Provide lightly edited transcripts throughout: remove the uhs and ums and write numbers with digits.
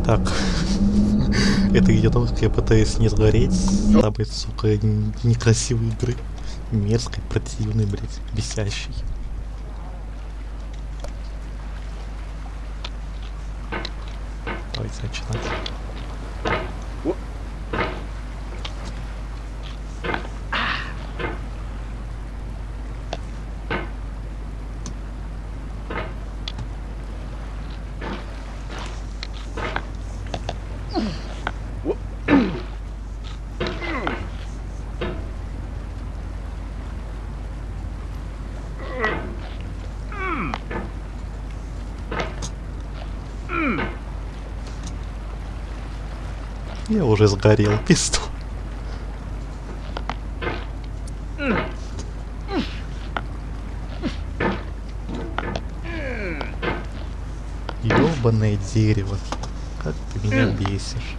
Так, это видос, я пытаюсь не сгореть с самой, сука, некрасивой игры. Мерзкой, противной, блять, бесящей. Давайте начинать. Я уже сгорел, пизду. Ёбаное дерево. Как ты меня бесишь.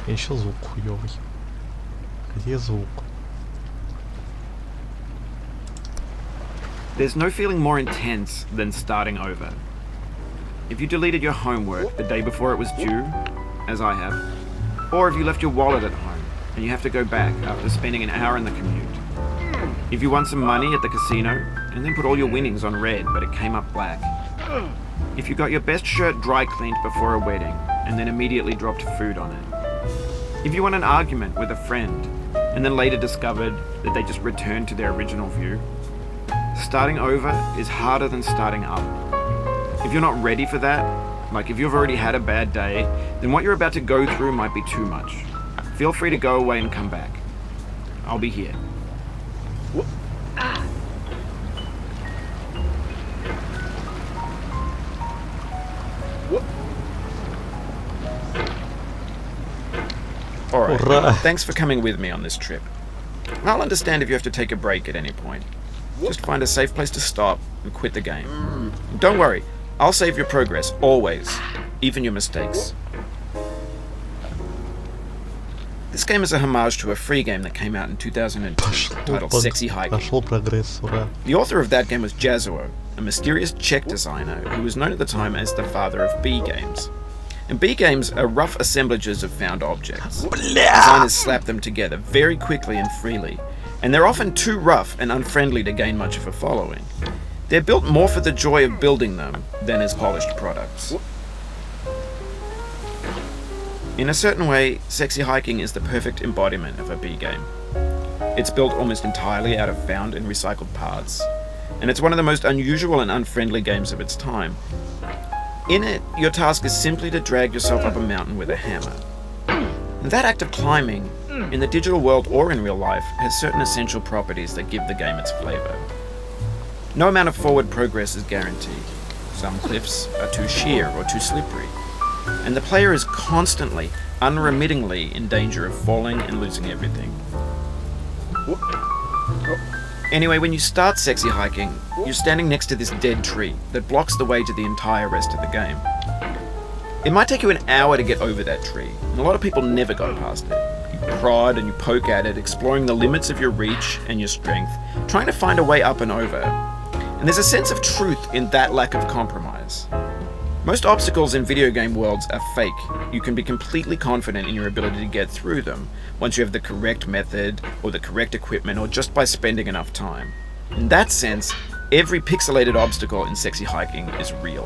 И еще звук хуёвый. Где звук? There's no feeling more intense than starting over. If you deleted your homework the day before it was due, as I have, or if you left your wallet at home and you have to go back after spending an hour in the commute. If you won some money at the casino and then put all your winnings on red but it came up black. If you got your best shirt dry cleaned before a wedding and then immediately dropped food on it. If you won an argument with a friend and then later discovered that they just returned to their original view. Starting over is harder than starting up. If you're not ready for that, like if you've already had a bad day, then what you're about to go through might be too much. Feel free to go away and come back. I'll be here. Alright, thanks for coming with me on this trip. I'll understand if you have to take a break at any point. Just find a safe place to stop and quit the game. Don't worry, I'll save your progress, always, even your mistakes. This game is a homage to a free game that came out in 2002 titled Sexy Hiking. The author of that game was Jazuo, a mysterious Czech designer who was known at the time as the father of B games. And B games are rough assemblages of found objects. Designers slap them together very quickly and freely, and they're often too rough and unfriendly to gain much of a following. They're built more for the joy of building them than as polished products. In a certain way, Sexy Hiking is the perfect embodiment of a B game. It's built almost entirely out of found and recycled parts, and it's one of the most unusual and unfriendly games of its time. In it, your task is simply to drag yourself up a mountain with a hammer. And that act of climbing, in the digital world or in real life, has certain essential properties that give the game its flavour. No amount of forward progress is guaranteed. Some cliffs are too sheer or too slippery, and the player is constantly, unremittingly in danger of falling and losing everything. Anyway, when you start Sexy Hiking, you're standing next to this dead tree that blocks the way to the entire rest of the game. It might take you an hour to get over that tree, and a lot of people never go past it. You prod and you poke at it, exploring the limits of your reach and your strength, trying to find a way up and over. And there's a sense of truth in that lack of compromise. Most obstacles in video game worlds are fake. You can be completely confident in your ability to get through them once you have the correct method or the correct equipment or just by spending enough time. In that sense, every pixelated obstacle in Sexy Hiking is real.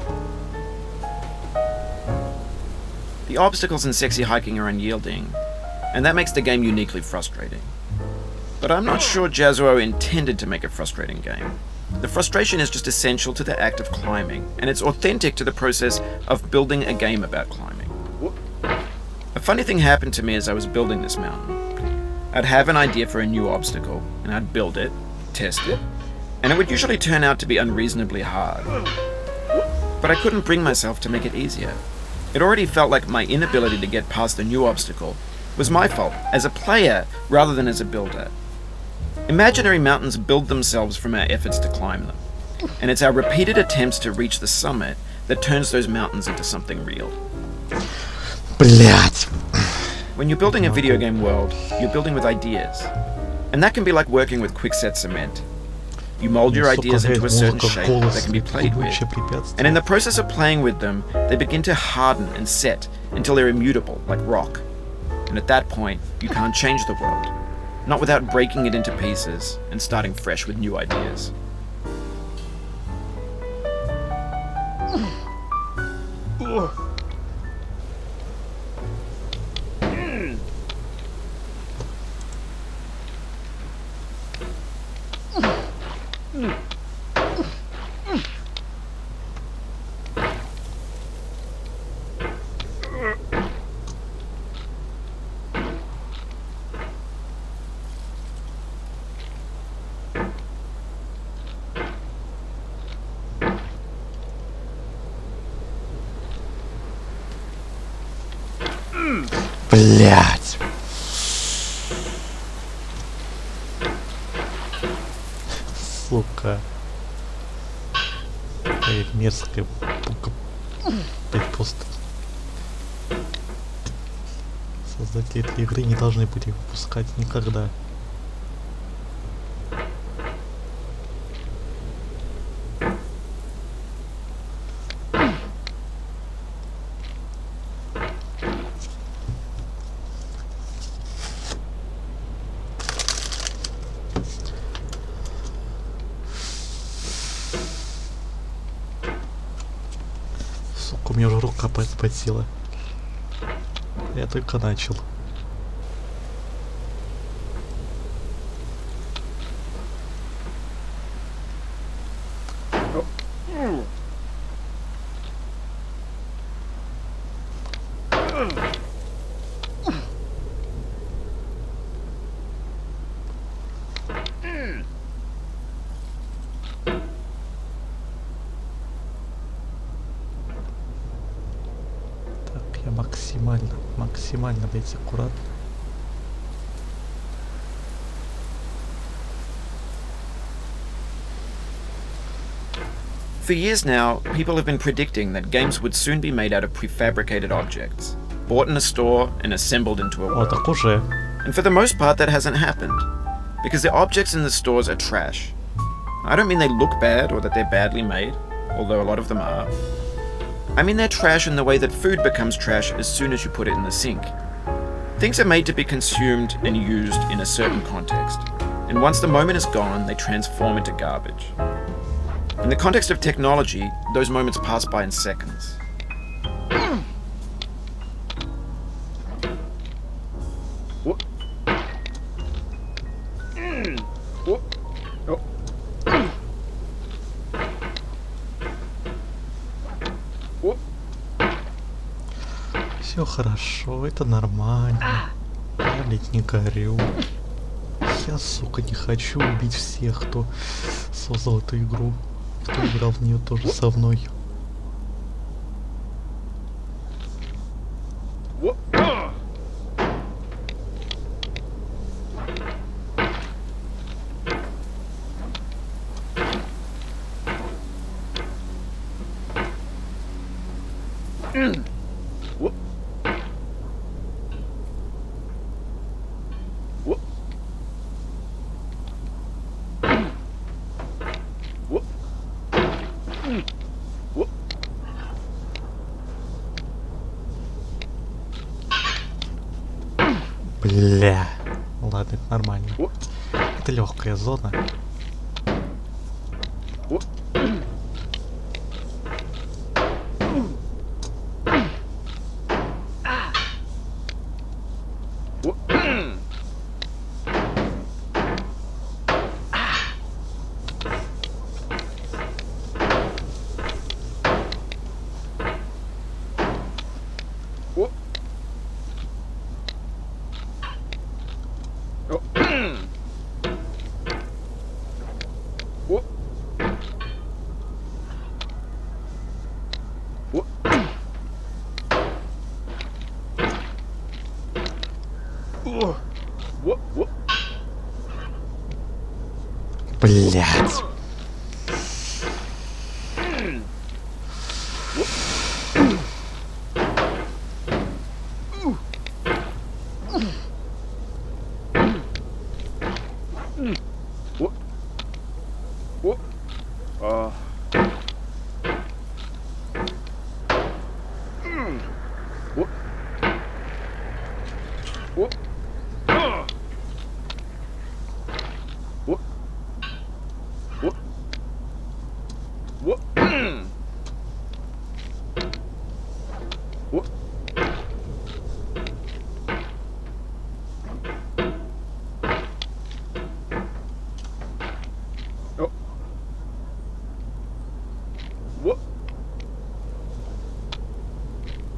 The obstacles in Sexy Hiking are unyielding, and that makes the game uniquely frustrating. But I'm not sure Jazuo intended to make a frustrating game. The frustration is just essential to the act of climbing, and it's authentic to the process of building a game about climbing. A funny thing happened to me as I was building this mountain. I'd have an idea for a new obstacle, and I'd build it, test it, and it would usually turn out to be unreasonably hard. But I couldn't bring myself to make it easier. It already felt like my inability to get past a new obstacle was my fault as a player rather than as a builder. Imaginary mountains build themselves from our efforts to climb them, and it's our repeated attempts to reach the summit that turns those mountains into something real. Блять. When you're building a video game world, you're building with ideas, and that can be like working with quickset cement. You mold your Сука, ideas into a блядь, certain музыка, shape голос, that can be played with. ебучее And препятствие. in the process of playing with them, they begin to harden and set until they're immutable, like rock. And at that point, you can't change the world. Not without breaking it into pieces and starting fresh with new ideas. Блять. Сука. Эй, мерзкая пука. Блять, просто. Создатели этой игры не должны были выпускать никогда. Сука, у меня уже рука подпотела. Я только начал. Так, я максимально, блять, аккуратно. For years now, people have been predicting that games would soon be made out of prefabricated objects, bought in a store and assembled into a О, world. так уже. And for the most part, that hasn't happened, because the objects in the stores are trash. I don't mean they look bad or that they're badly made, although a lot of them are. I mean they're trash in the way that food becomes trash as soon as you put it in the sink. Things are made to be consumed and used in a certain context, and once the moment is gone, they transform into garbage. In the context of technology, those moments pass by in seconds. Все хорошо, это нормально. Я, блядь, не горю. Я, сука, не хочу убить всех, кто создал эту игру, кто играл в нее тоже со мной. Бля. Ладно, это нормально. Это легкая зона. Блять.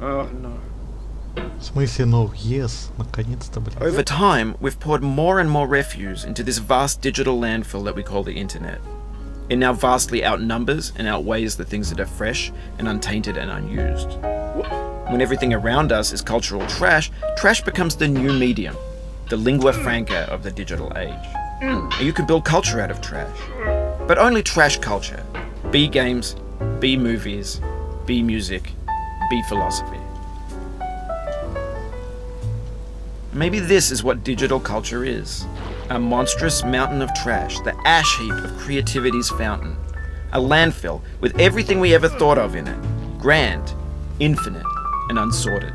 Oh no. В смысле, no, yes, наконец-то, блин. Over time, we've poured more and more refuse into this vast digital landfill that we call the internet. It now vastly outnumbers and outweighs the things that are fresh and untainted and unused. When everything around us is cultural trash, trash becomes the new medium, the lingua franca of the digital age. You can build culture out of trash, but only trash culture. B games, B movies, B music, B philosophy. Maybe this is what digital culture is. A monstrous mountain of trash, the ash heap of creativity's fountain. A landfill with everything we ever thought of in it. Grand, infinite, and unsorted.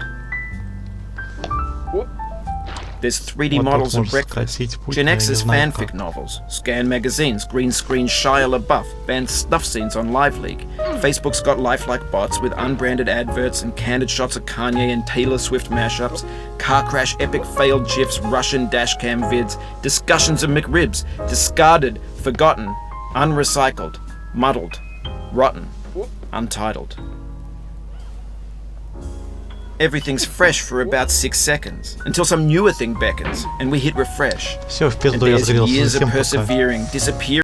There's 3D models of breakfast, Gen X's fanfic novels, scan magazines, green screen Shia LaBeouf, banned snuff scenes on Live Leak. Facebook's got lifelike bots with unbranded adverts and candid shots of Kanye and Taylor Swift mashups, car crash epic failed GIFs, Russian dashcam vids, discussions of McRibs, discarded, forgotten, unrecycled, muddled, rotten, untitled. Everything's fresh for about 6 seconds, until some newer thing beckons, and we hit refresh. Все, в And пизду я there's сгорел. years of Всем пока. persevering, disappearing.